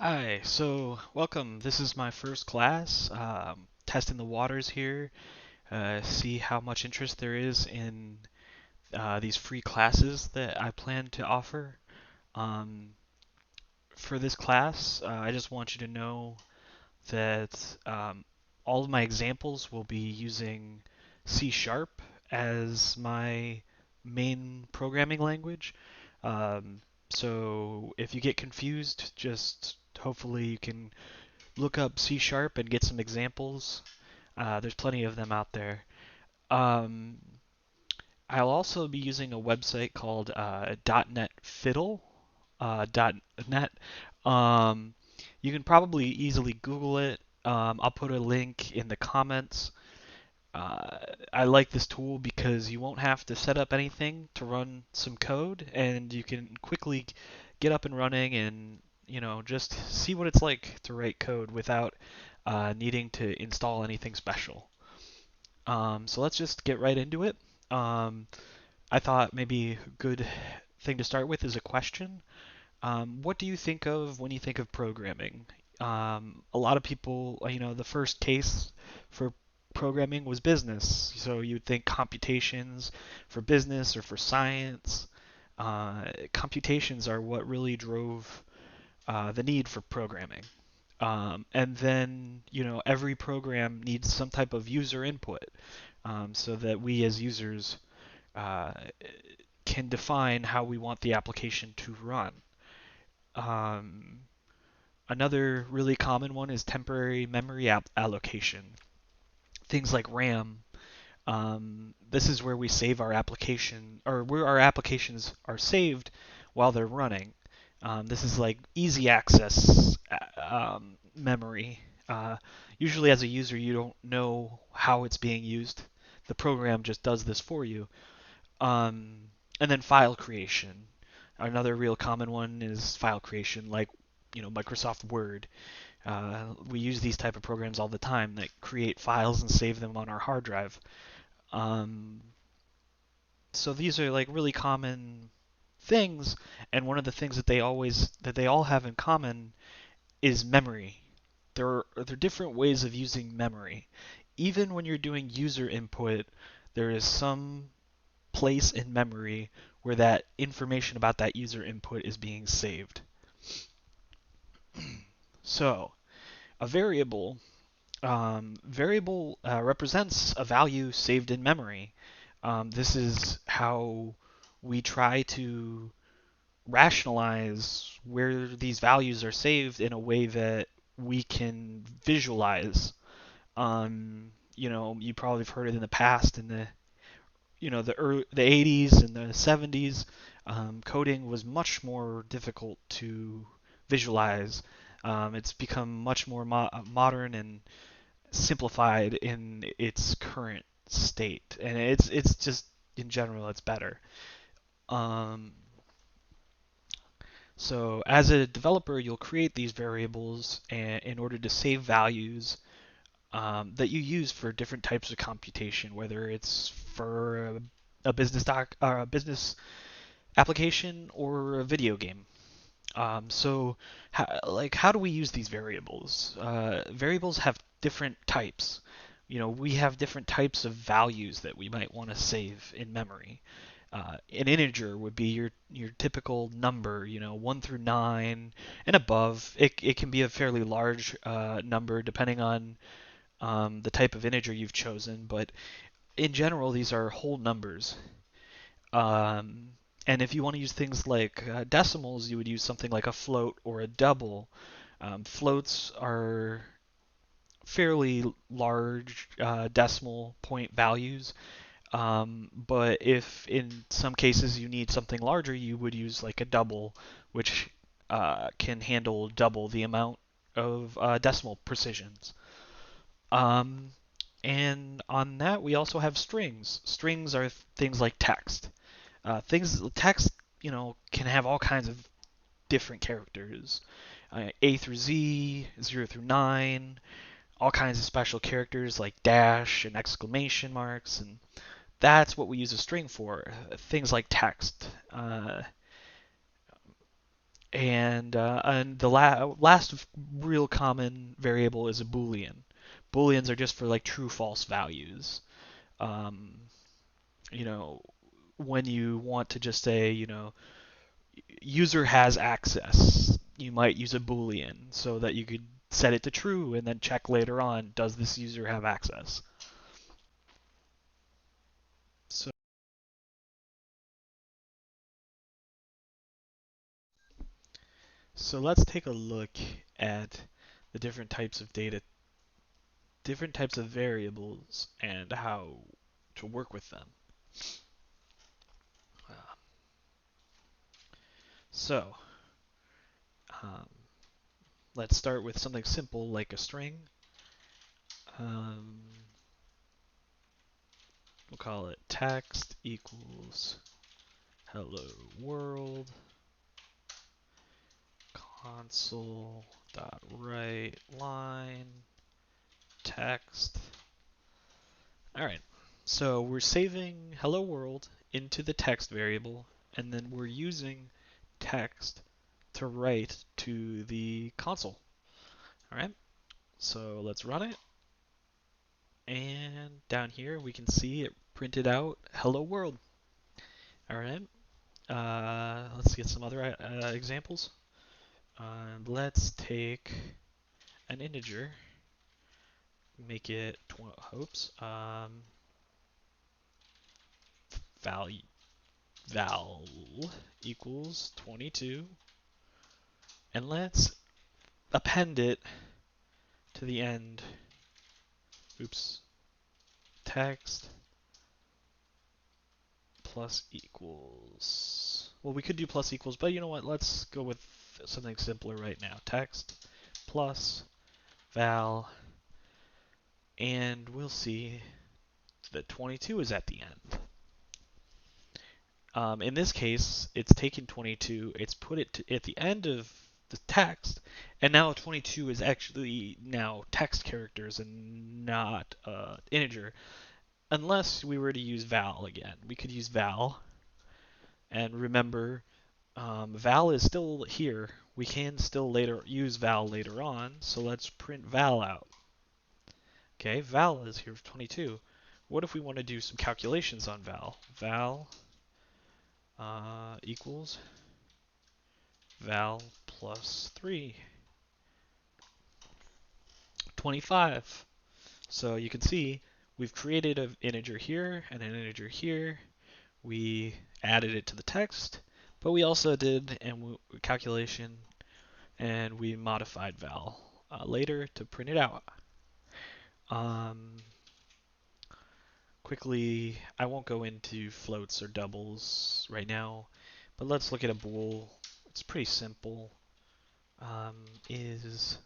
Hi, so welcome. This is my first class, testing the waters here, see how much interest there is in these free classes that I plan to offer. Um, for this class, I just want you to know that all of my examples will be using C Sharp as my main programming language. Um, so if you get confused, just hopefully you can look up C Sharp and get some examples. There's plenty of them out there. Um, I'll also be using a website called .NET Fiddle. .NET. Um, you can probably easily Google it. I'll put a link in the comments. Uh, I like this tool because you won't have to set up anything to run some code, and you can quickly get up and running and just see what it's like to write code without needing to install anything special. So let's just get right into it. Um, I thought maybe a good thing to start with is a question. What do you think of when you think of programming? A lot of people, the first case for programming was business. So you'd think computations for business or for science. Computations are what really drove the need for programming. And then, every program needs some type of user input so that we as users uh, can define how we want the application to run. Um, Another really common one is temporary memory allocation. Things like RAM. This is where we save our application, or where our applications are saved while they're running. This is like easy access memory. Usually, as a user, you don't know how it's being used. The program just does this for you. And then file creation. Another real common one is file creation, like Microsoft Word. We use these type of programs all the time that create files and save them on our hard drive. Um, so these are like really common things, and one of the things that they all have in common is memory. There are different ways of using memory. Even when you're doing user input, there is some place in memory where that information about that user input is being saved. So a variable represents a value saved in memory. This is how we try to rationalize where these values are saved in a way that we can visualize. You probably have heard it in the past in the 80s and the 70s. Coding was much more difficult to visualize. It's become much more modern and simplified in its current state, and it's just in general it's better. Um, so as a developer, you'll create these variables in order to save values that you use for different types of computation, whether it's for a business application or a video game. So, how do we use these variables? Variables have different types. We have different types of values that we might want to save in memory. An integer would be your typical number, 1 through 9 and above. It can be a fairly large number depending on the type of integer you've chosen, but in general, these are whole numbers. Um, and if you want to use things like decimals, you would use something like a float or a double. Floats are fairly large decimal point values, but if in some cases you need something larger, you would use like a double, which can handle double the amount of decimal precisions. Um, and on that, we also have strings. Strings are things like text. Text, can have all kinds of different characters. A through Z, 0 through 9, all kinds of special characters like dash and exclamation marks, and that's what we use a string for. Things like text. And the last real common variable is a Boolean. Booleans are just for like true false values. Um, you know, when you want to just say, user has access, you might use a Boolean so that you could set it to true and then check later on, does this user have access? So, so let's take a look at the different types of variables and how to work with them. Uh, so, um, let's start with something simple like a string. Um, we'll call it text equals hello world console dot write line text. All right. So we're saving hello world into the text variable, and then we're using text to write to the console. All right. So let's run it. And down here we can see it printed out hello world. All right. Let's get some other examples. Let's take an integer, make it value val equals 22, and let's append it to the end. Oops. Text plus equals. Well, we could do plus equals, but you know what? Let's go with something simpler right now. Text plus val, and we'll see that 22 is at the end. In this case, it's taken 22, it's put it at the end of the text, and now 22 is actually now text characters and not integer. Unless we were to use val again. We could use val, and remember, val is still here. We can still later use val later on, so let's print val out. Okay, val is here for 22. What if we want to do some calculations on val? Val equals val plus 3, 25. So you can see we've created an integer here and an integer here. We added it to the text, but we also did a calculation and we modified val later to print it out. Um, Quickly, I won't go into floats or doubles right now, but let's look at a bool. It's pretty simple. Is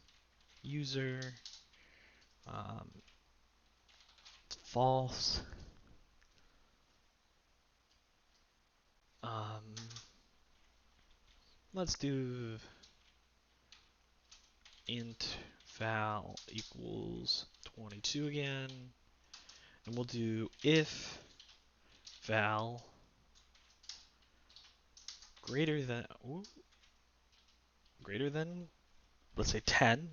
user false. Um, let's do int val equals 22 again, and we'll do if val greater than greater than, let's say 10.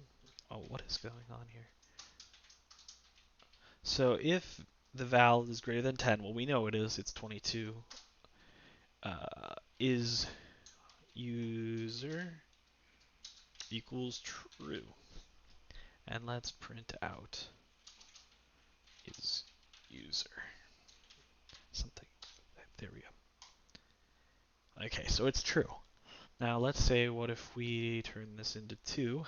Oh, what is going on here? So if the val is greater than 10, well, we know it is. It's 22. Is user equals true, and let's print out is user something. There we go. Okay, so it's true. Now let's say, what if we turn this into 2?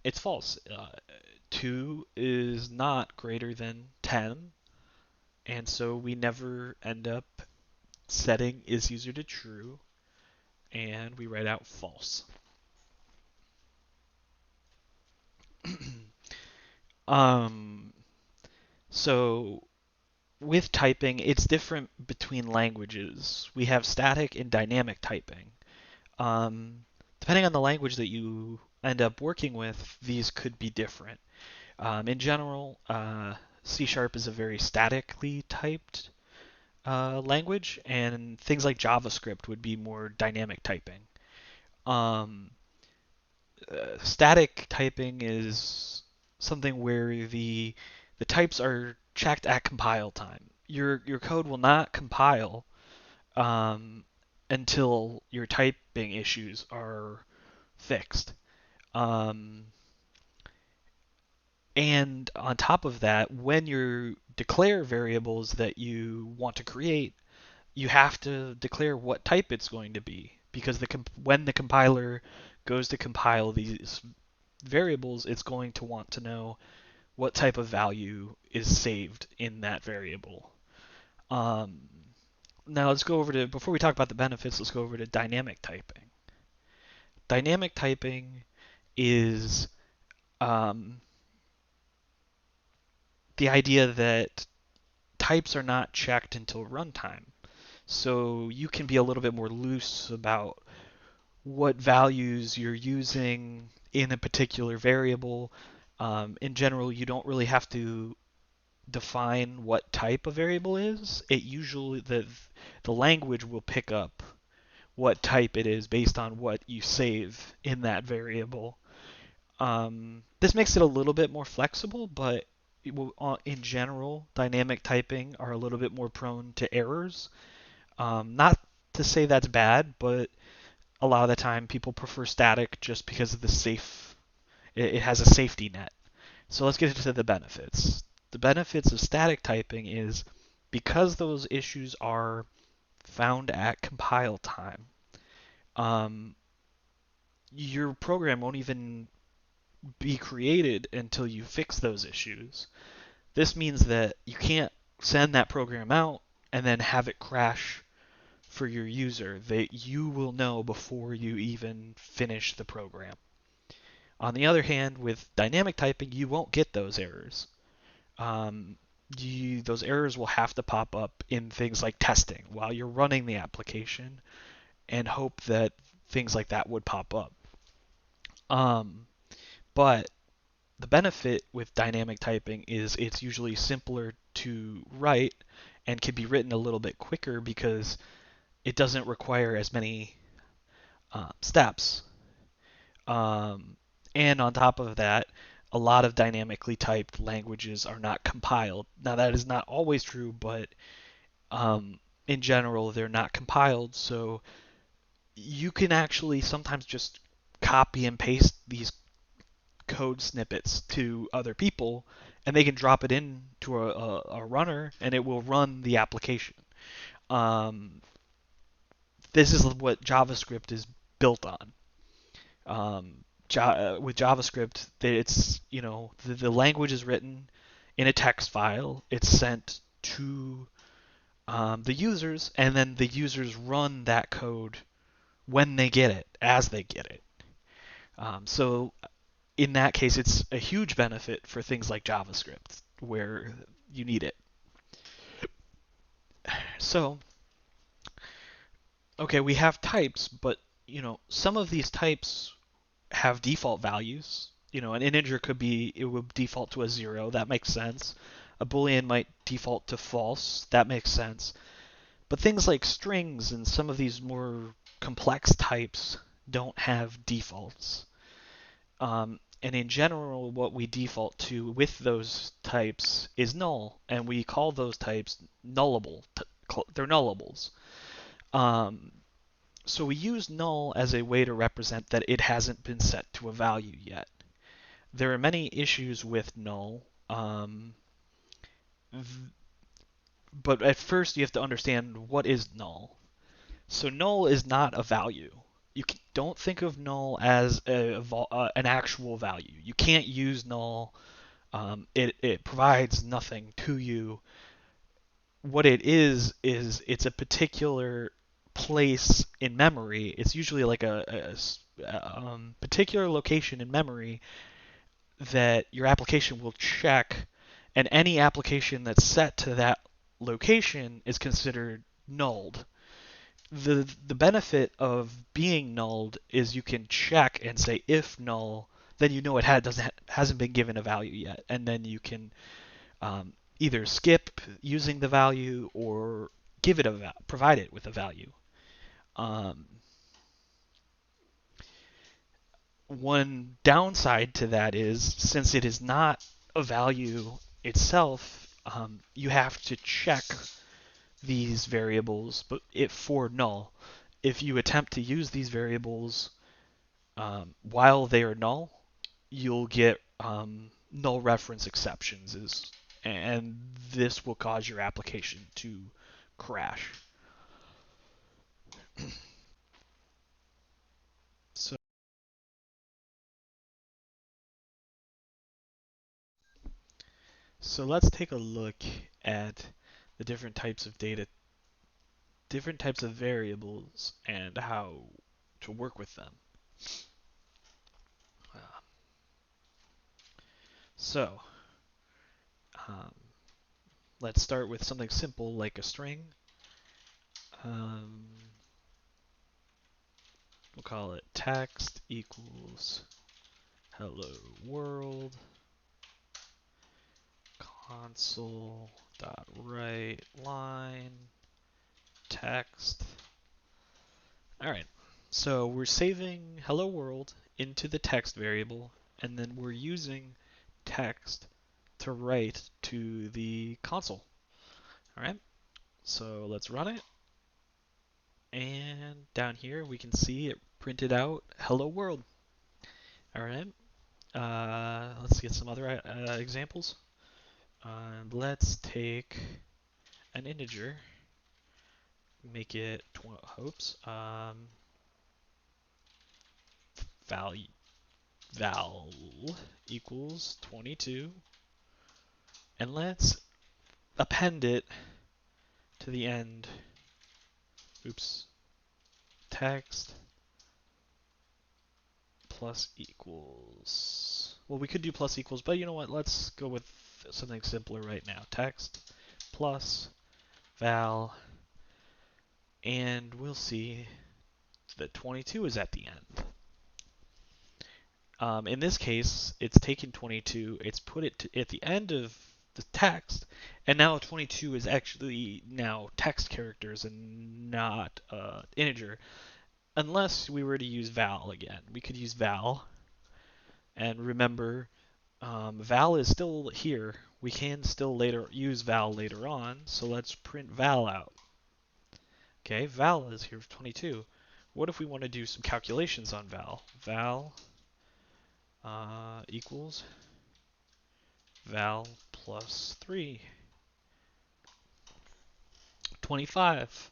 It's false. 2 is not greater than 10, and so we never end up setting is user to true, and we write out false. So with typing, it's different between languages. We have static and dynamic typing. Depending on the language that you end up working with, these could be different. In general, C# is a very statically typed language, and things like JavaScript would be more dynamic typing. Um, Static typing is something where the types are checked at compile time. Your code will not compile um, until your typing issues are fixed. Um, and on top of that, when you declare variables that you want to create, you have to declare what type it's going to be, because when the compiler goes to compile these variables, it's going to want to know what type of value is saved in that variable. Um, Now let's go over to, before we talk about the benefits, let's go over to dynamic typing. Dynamic typing is um, the idea that types are not checked until runtime. So you can be a little bit more loose about what values you're using in a particular variable. In general, you don't really have to define what type a variable is. It usually the language will pick up what type it is based on what you save in that variable. This makes it a little bit more flexible, but in general, dynamic typing are a little bit more prone to errors. Not to say that's bad, but a lot of the time people prefer static just because of the safe. It has a safety net. So let's get into the benefits. The benefits of static typing is because those issues are found at compile time, um, your program won't even be created until you fix those issues. This means that you can't send that program out and then have it crash for your user. That you will know before you even finish the program. On the other hand, with dynamic typing, you won't get those errors. Um, those errors will have to pop up in things like testing while you're running the application, and hope that things like that would pop up. Um, but the benefit with dynamic typing is it's usually simpler to write and can be written a little bit quicker because it doesn't require as many steps. Um, and on top of that, a lot of dynamically typed languages are not compiled. Now, that is not always true, but in general, they're not compiled. So you can actually sometimes just copy and paste these code snippets to other people, and they can drop it into a runner, and it will run the application. Um, this is what JavaScript is built on. With JavaScript, it's the language is written in a text file. It's sent to the users, and then the users run that code when they get it, as they get it. So in that case, it's a huge benefit for things like JavaScript, where you need it. So, okay, we have types, but some of these types have default values. An integer it would default to a 0. That makes sense. A Boolean might default to false. That makes sense. But things like strings and some of these more complex types don't have defaults. And in general, what we default to with those types is null, and we call those types nullable. They're nullables. Um, so we use null as a way to represent that it hasn't been set to a value yet. There are many issues with null, but at first you have to understand what is null. So null is not a value. You don't think of null as an actual value. You can't use null. It provides nothing to you. What it is it's a particular place in memory. It's usually like a particular location in memory that your application will check, and any application that's set to that location is considered nulled. The benefit of being nulled is you can check and say if null, then you know it hasn't been given a value yet, and then you can either skip using the value or provide it with a value. Um, One downside to that is, since it is not a value itself, you have to check these variables, but for null. If you attempt to use these variables while they are null, you'll get null reference exceptions, and this will cause your application to crash. So, so let's take a look at the different types of data, different types of variables, and how to work with them. Uh, so, um, let's start with something simple like a string. Um, we'll call it text equals hello world console dot write line text. All right, so we're saving hello world into the text variable, and then we're using text to write to the console. All right, so let's run it. And down here we can see it printed out hello world. All right, let's get some other examples. Let's take an integer, make it value val equals 22, and let's append it to the end. Text plus equals. Well, we could do plus equals, but you know what? Let's go with something simpler right now. Text plus val, and we'll see that 22 is at the end. In this case, it's taken 22, it's put it at the end of the text, and now 22 is actually now text characters and not integer. Unless we were to use val again. We could use val, and remember, val is still here. We can still later use val later on, so let's print val out. Okay, val is here for 22. What if we want to do some calculations on val? Val equals val plus 3, 25.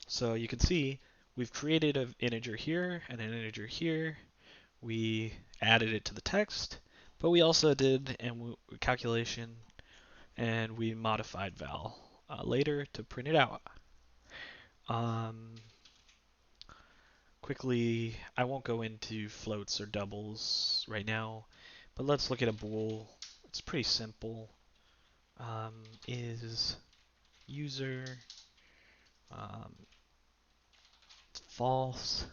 So you can see we've created an integer here and an integer here. We added it to the text, but we also did a calculation, and we modified val later to print it out. Quickly, I won't go into floats or doubles right now, but let's look at a bool. It's pretty simple. Is user false.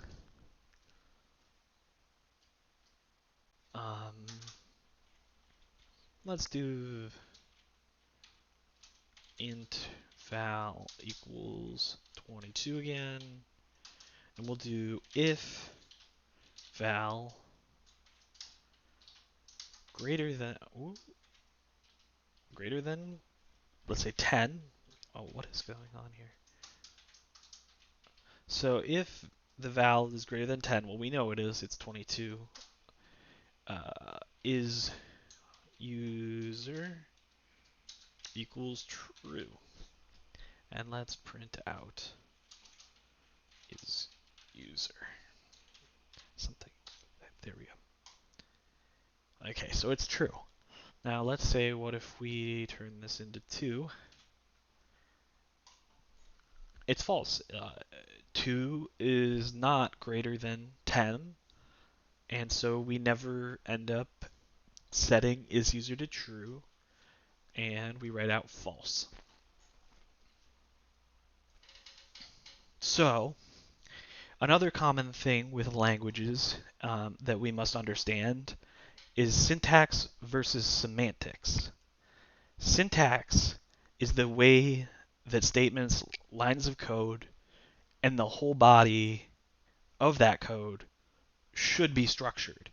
Let's do int val equals 22 again, and we'll do if val greater than let's say 10. Oh, what is going on here? So if the val is greater than 10, well, we know it is, it's 22, is user equals true. And let's print out is user. Something. There we go. Okay, so it's true. Now let's say, what if we turn this into 2? It's false. 2 is not greater than 10, and so we never end up setting is user to true, and we write out false. So, another common thing with languages that we must understand is syntax versus semantics. Syntax is the way that statements, lines of code, and the whole body of that code should be structured.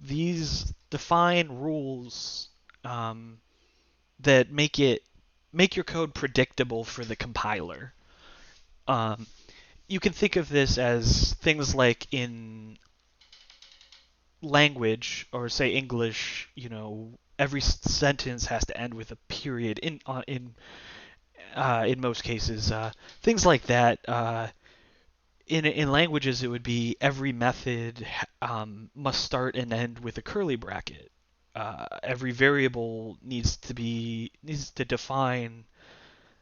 These define rules that make your code predictable for the compiler. Um, you can think of this as things like in language, or say English, every sentence has to end with a period in most cases. Things like that. In languages, it would be every method must start and end with a curly bracket. Every variable needs to define.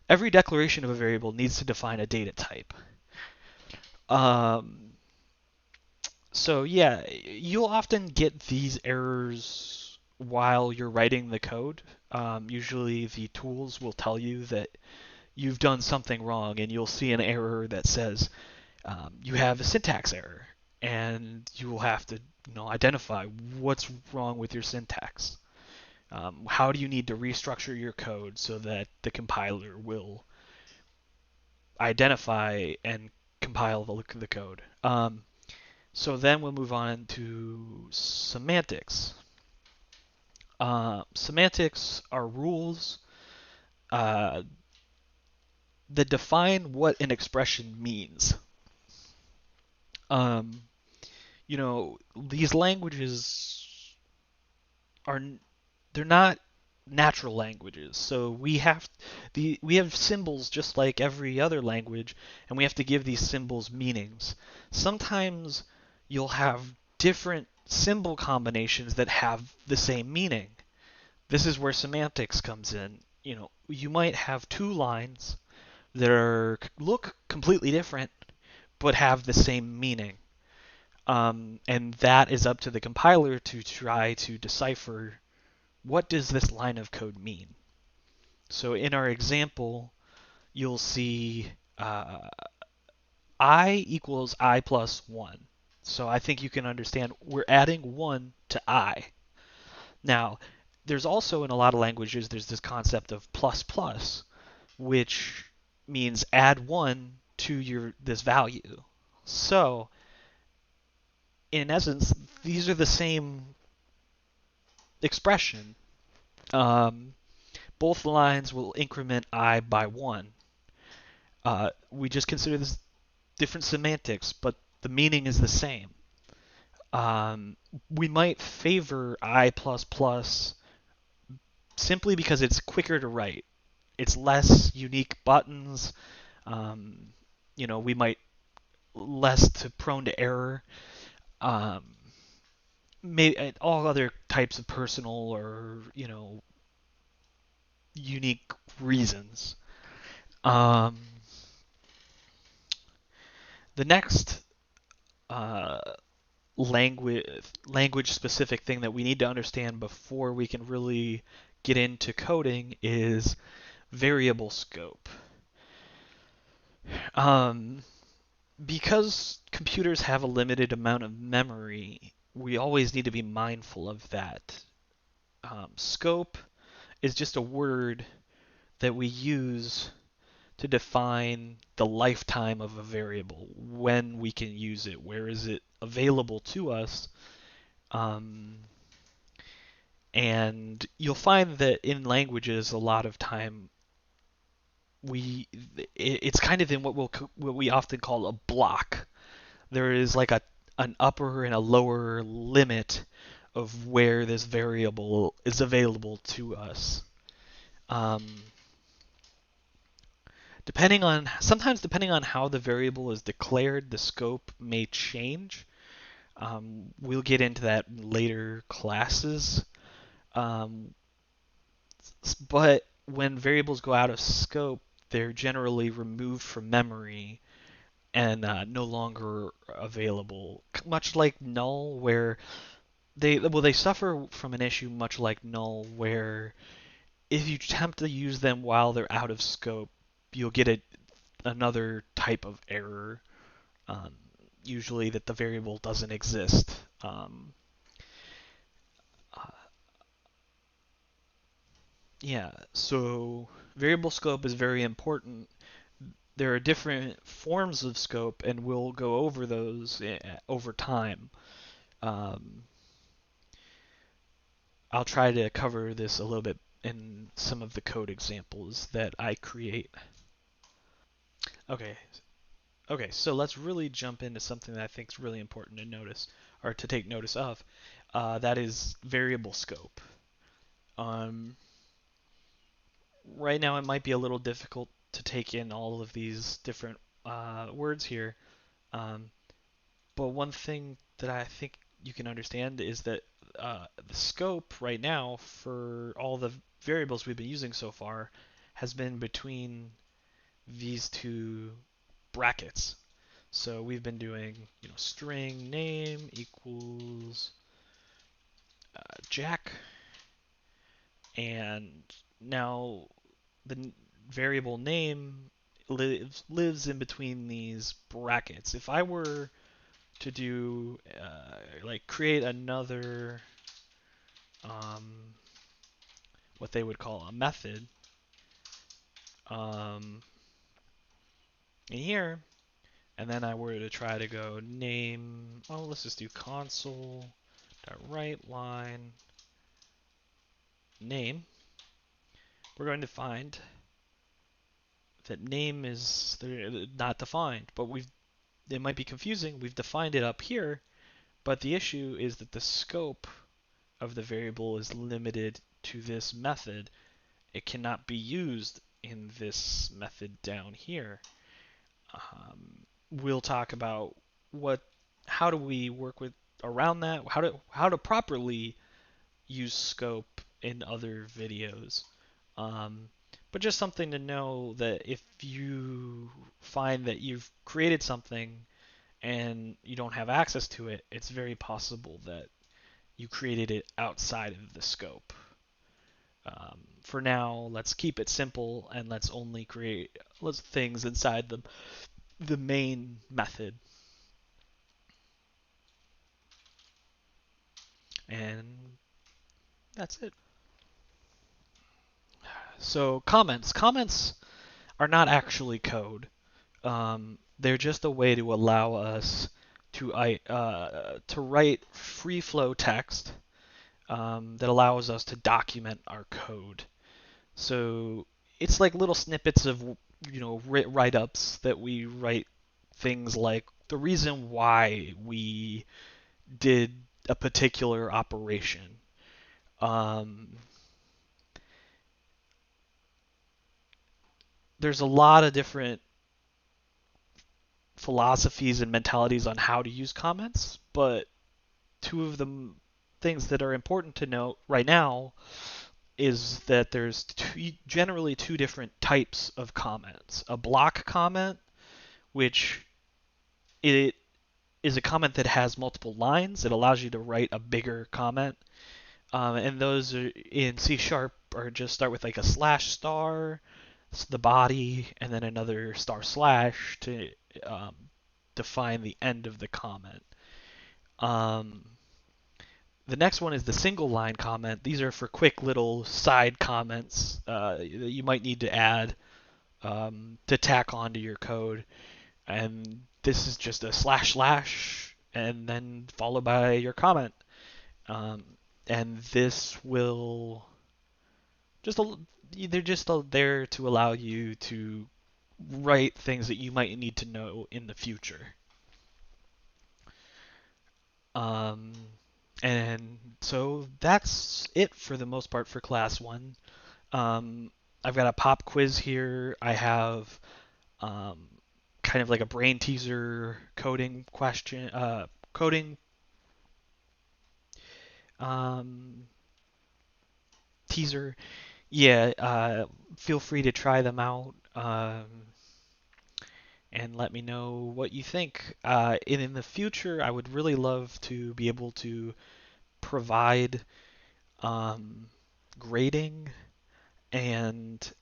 Every declaration of a variable needs to define a data type. Um, so yeah, you'll often get these errors while you're writing the code. Usually the tools will tell you that you've done something wrong, and you'll see an error that says you have a syntax error, and you will have to identify what's wrong with your syntax. How do you need to restructure your code so that the compiler will identify and compile the code? So then we'll move on to semantics. Semantics are rules uh, that define what an expression means. Um, these languages are they're not natural languages, so we have symbols just like every other language, and we have to give these symbols meanings. Sometimes you'll have different symbol combinations that have the same meaning. This is where semantics comes in. You might have two lines that look completely different but have the same meaning. And that is up to the compiler to try to decipher what does this line of code mean. So in our example, you'll see I equals I plus 1. So I think you can understand we're adding 1 to I. Now, there's also in a lot of languages, there's this concept of plus plus, which means add 1 to this value. So in essence, these are the same expression. Both lines will increment I by 1. We just consider this different semantics, but the meaning is the same. We might favor I++ simply because it's quicker to write. It's less unique buttons. We might less prone to error. Maybe all other types of personal or unique reasons. The next language specific thing that we need to understand before we can really get into coding is variable scope. Because computers have a limited amount of memory, we always need to be mindful of that. Scope is just a word that we use to define the lifetime of a variable, when we can use it, where is it available to us. And you'll find that in languages, a lot of time, it's kind of in what we often call a block. There is like an upper and a lower limit of where this variable is available to us. Sometimes depending on how the variable is declared, the scope may change. We'll get into that in later classes. But when variables go out of scope, they're generally removed from memory and no longer available. Much like null, where they suffer from an issue much like null, where if you attempt to use them while they're out of scope, you'll get another type of error, usually that the variable doesn't exist. Yeah, so variable scope is very important. There are different forms of scope, and we'll go over those over time. Um, I'll try to cover this a little bit in some of the code examples that I create. Okay, okay, so let's really jump into something that I think is really important to notice, or to take notice of. That is variable scope. Um, right now, it might be a little difficult to take in all of these different words here. Um, but one thing that I think you can understand is that the scope right now for all the variables we've been using so far has been between these two brackets. So we've been doing, string name equals Jack, and now the variable name lives in between these brackets. If I were to do like create another um, what they would call a method um, in here, and then I were to try to go name, oh, let's just do console dot write line name. We're going to find that name is not defined, but it might be confusing. We've defined it up here, but the issue is that the scope of the variable is limited to this method. It cannot be used in this method down here. We'll talk about how do we work with around that, how to properly use scope in other videos. Um, but just something to know that if you find that you've created something and you don't have access to it, it's very possible that you created it outside of the scope. For now, let's keep it simple and let's only create things inside the main method. And that's it. So comments. Comments are not actually code. They're just a way to allow us to write free flow text that allows us to document our code. So it's like little snippets of write-ups that we write, things like the reason why we did a particular operation. Um, there's a lot of different philosophies and mentalities on how to use comments, but two of the things that are important to note right now is that there's generally two different types of comments. A block comment, which it is a comment that has multiple lines. It allows you to write a bigger comment. And those are in C# are just start with like a slash star, the body, and then another star slash to um, define the end of the comment. Um, the next one is the single line comment. These are for quick little side comments that you might need to add to tack onto your code. And this is just a slash slash and then followed by your comment. Um, and this will just they're just there to allow you to write things that you might need to know in the future. Um, and so that's it for the most part for class 1. Um, I've got a pop quiz here. I have um, kind of like a brain teaser coding question, coding um, teaser. Yeah, feel free to try them out and let me know what you think. In the future, I would really love to be able to provide um, grading and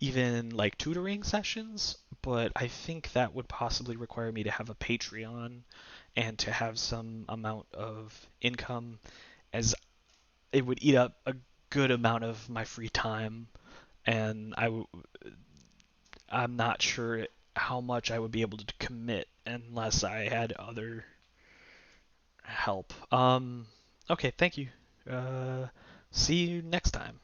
even like tutoring sessions, but I think that would possibly require me to have a Patreon and to have some amount of income, as it would eat up a good amount of my free time, and I'm not sure how much I would be able to commit unless I had other help. Okay, thank you. Uh, See you next time.